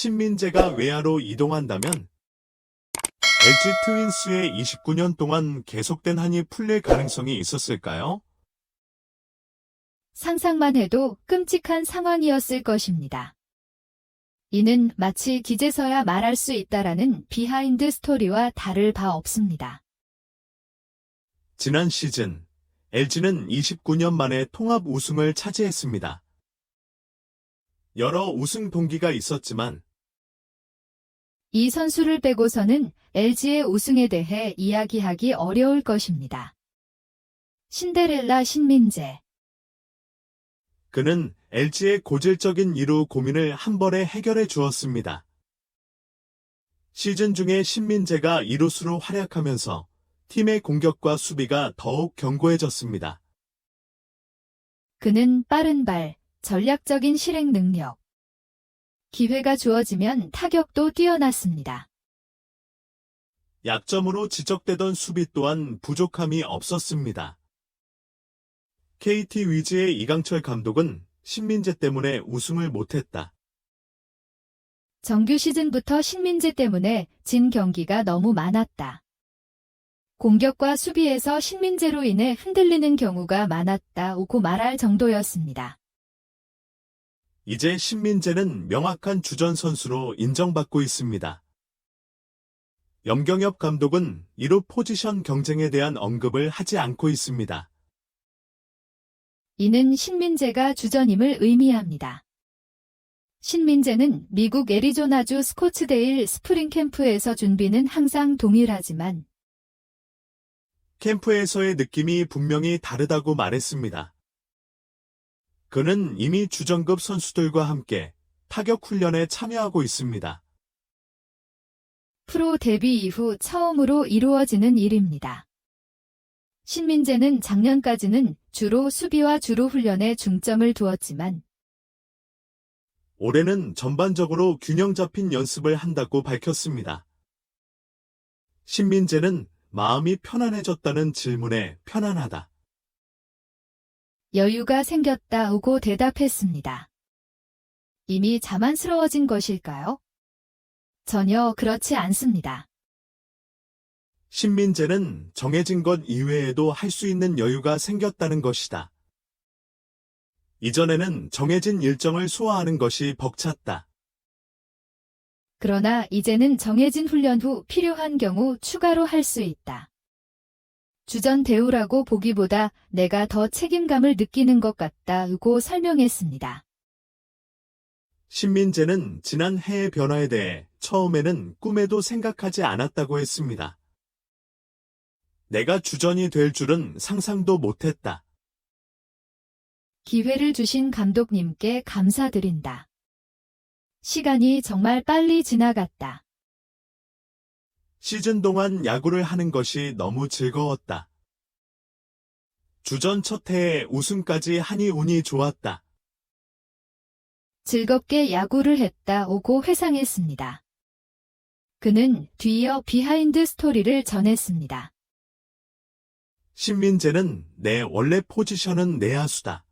신민재가 외야로 이동한다면 LG 트윈스의 29년 동안 계속된 한이 풀릴 가능성이 있었을까요? 상상만 해도 끔찍한 상황이었을 것입니다. 이는 마치 기재서야 말할 수 있다라는 비하인드 스토리와 다를 바 없습니다. 지난 시즌, LG는 29년 만에 통합 우승을 차지했습니다. 여러 우승 동기가 있었지만 이 선수를 빼고서는 LG의 우승에 대해 이야기하기 어려울 것입니다. 신데렐라 신민재. 그는 LG의 고질적인 이루 고민을 한 번에 해결해 주었습니다. 시즌 중에 신민재가 이루수로 활약하면서 팀의 공격과 수비가 더욱 견고해졌습니다. 그는 빠른 발, 전략적인 실행 능력. 기회가 주어지면 타격도 뛰어났습니다. 약점으로 지적되던 수비 또한 부족함이 없었습니다. KT 위즈의 이강철 감독은 신민재 때문에 우승을 못했다. 정규 시즌부터 신민재 때문에 진 경기가 너무 많았다. 공격과 수비에서 신민재로 인해 흔들리는 경우가 많았다고 말할 정도였습니다. 이제 신민재는 명확한 주전 선수로 인정받고 있습니다. 염경엽 감독은 이루 포지션 경쟁에 대한 언급을 하지 않고 있습니다. 이는 신민재가 주전임을 의미합니다. 신민재는 미국 애리조나주 스코츠데일 스프링 캠프에서 준비는 항상 동일하지만 캠프에서의 느낌이 분명히 다르다고 말했습니다. 그는 이미 주전급 선수들과 함께 타격 훈련에 참여하고 있습니다. 프로 데뷔 이후 처음으로 이루어지는 일입니다. 신민재는 작년까지는 주로 수비와 주루 훈련에 중점을 두었지만 올해는 전반적으로 균형 잡힌 연습을 한다고 밝혔습니다. 신민재는 마음이 편안해졌다는 질문에 편안하다. 여유가 생겼다고 대답했습니다. 이미 자만스러워진 것일까요? 전혀 그렇지 않습니다. 신민재는 정해진 것 이외에도 할 수 있는 여유가 생겼다는 것이다. 이전에는 정해진 일정을 소화하는 것이 벅찼다. 그러나 이제는 정해진 훈련 후 필요한 경우 추가로 할 수 있다. 주전 대우라고 보기보다 내가 더 책임감을 느끼는 것 같다고 설명했습니다. 신민재는 지난 해의 변화에 대해 처음에는 꿈에도 생각하지 않았다고 했습니다. 내가 주전이 될 줄은 상상도 못했다. 기회를 주신 감독님께 감사드린다. 시간이 정말 빨리 지나갔다. 시즌 동안 야구를 하는 것이 너무 즐거웠다. 주전 첫 해에 우승까지 하니 운이 좋았다. 즐겁게 야구를 했다고 회상했습니다. 그는 뒤이어 비하인드 스토리를 전했습니다. 신민재는 내 원래 포지션은 내야수다.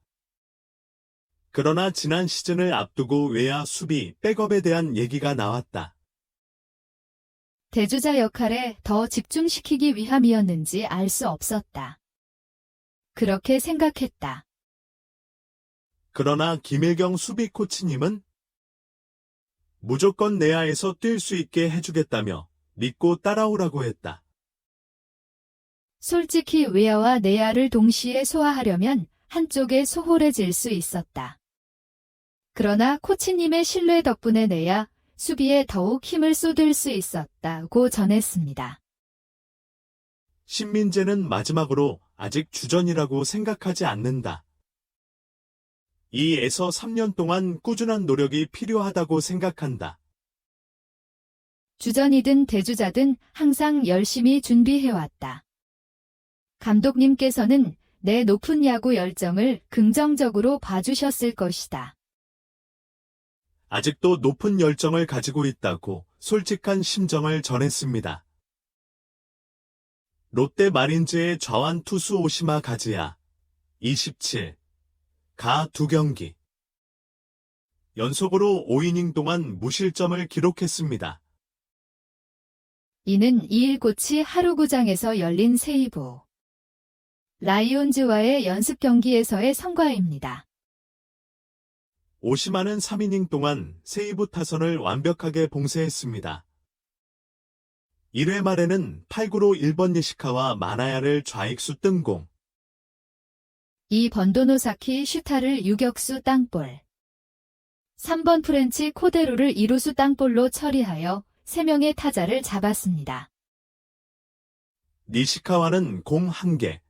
그러나 지난 시즌을 앞두고 외야 수비, 백업에 대한 얘기가 나왔다. 대주자 역할에 더 집중시키기 위함이었는지 알 수 없었다. 그렇게 생각했다. 그러나 김일경 수비 코치님은 무조건 내야에서 뛸 수 있게 해주겠다며 믿고 따라오라고 했다. 솔직히 외야와 내야를 동시에 소화하려면 한쪽에 소홀해질 수 있었다. 그러나 코치님의 신뢰 덕분에 내야 수비에 더욱 힘을 쏟을 수 있었다고 전했습니다. 신민재는 마지막으로 아직 주전이라고 생각하지 않는다. 2에서 3년 동안 꾸준한 노력이 필요하다고 생각한다. 주전이든 대주자든 항상 열심히 준비해왔다. 감독님께서는 내 높은 야구 열정을 긍정적으로 봐주셨을 것이다. 아직도 높은 열정을 가지고 있다고 솔직한 심정을 전했습니다. 롯데 마린즈의 좌완 투수 오시마 가즈야 27, 가 2경기 연속으로 5이닝 동안 무실점을 기록했습니다. 이는 2일 고치 하루구장에서 열린 세이브 라이온즈와의 연습 경기에서의 성과입니다. 오시마는 3이닝 동안 세이브 타선을 완벽하게 봉쇄했습니다. 1회 말에는 8구로 1번 니시카와 마나야를 좌익수 뜬공, 2번 도노사키 슈타를 유격수 땅볼, 3번 프렌치 코데로를 2루수 땅볼로 처리하여 3명의 타자를 잡았습니다. 니시카와는 공 1개,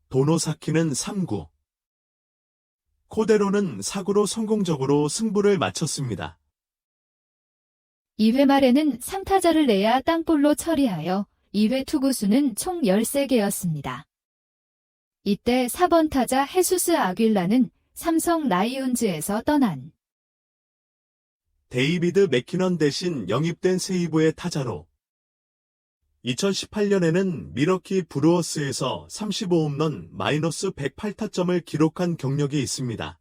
도노사키는 3구, 코데로는 4구로 성공적으로 승부를 마쳤습니다. 2회 말에는 3타자를 내야 땅볼로 처리하여 2회 투구수는 총 13개였습니다. 이때 4번 타자 헤수스 아길라는 삼성 라이온즈에서 떠난 데이비드 맥키넌 대신 영입된 세이브의 타자로 2018년에는 미러키 브루어스에서 35홈런 마이너스 108타점을 기록한 경력이 있습니다.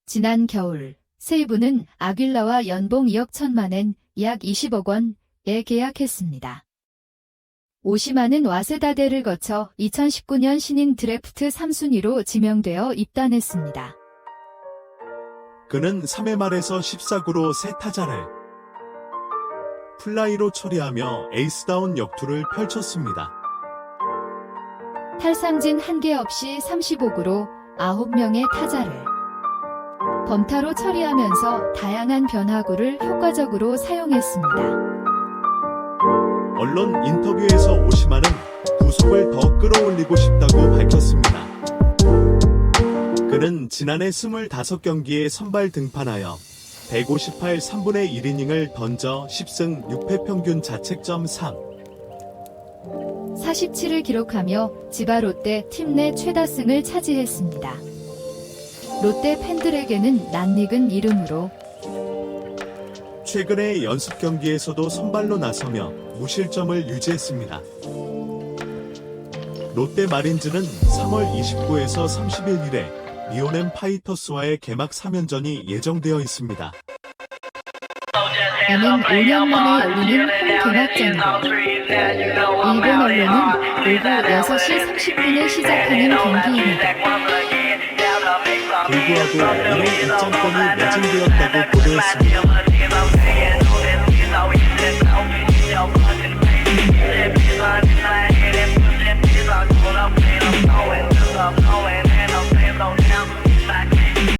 지난 겨울 세이브는 아길라와 연봉 2억 1천만엔 약 20억 원에 계약했습니다. 오시마는 와세다대를 거쳐 2019년 신인 드래프트 3순위로 지명되어 입단했습니다. 그는 3회 말에서 14구로 3타자를 플라이로 처리하며 에이스다운 역투를 펼쳤습니다. 탈삼진 1개 없이 35구로 9명의 타자를 범타로 처리하면서 다양한 변화구를 효과적으로 사용했습니다. 언론 인터뷰에서 오시마는 구속을 더 끌어올리고 싶다고 밝혔습니다. 그는 지난해 25경기에 선발 등판하여 158 3분의 1이닝을 던져 10승 6패 평균 자책점 3, 47을 기록하며 지바 롯데 팀 내 최다승을 차지했습니다. 롯데 팬들에게는 낯익은 이름으로 최근의 연습 경기에서도 선발로 나서며 무실점을 유지했습니다. 롯데 마린즈는 3월 29에서 30일 이래 리오넴 파이터스와의 개막 3연전이 예정되어 있습니다. 이는 5년 만에 열리는 홈 개막전으로 일본 언론은 오후 6시 30분에 시작하는 경기입니다. 불구하고 이런 입장권이 매진되었다고 보도했습니다.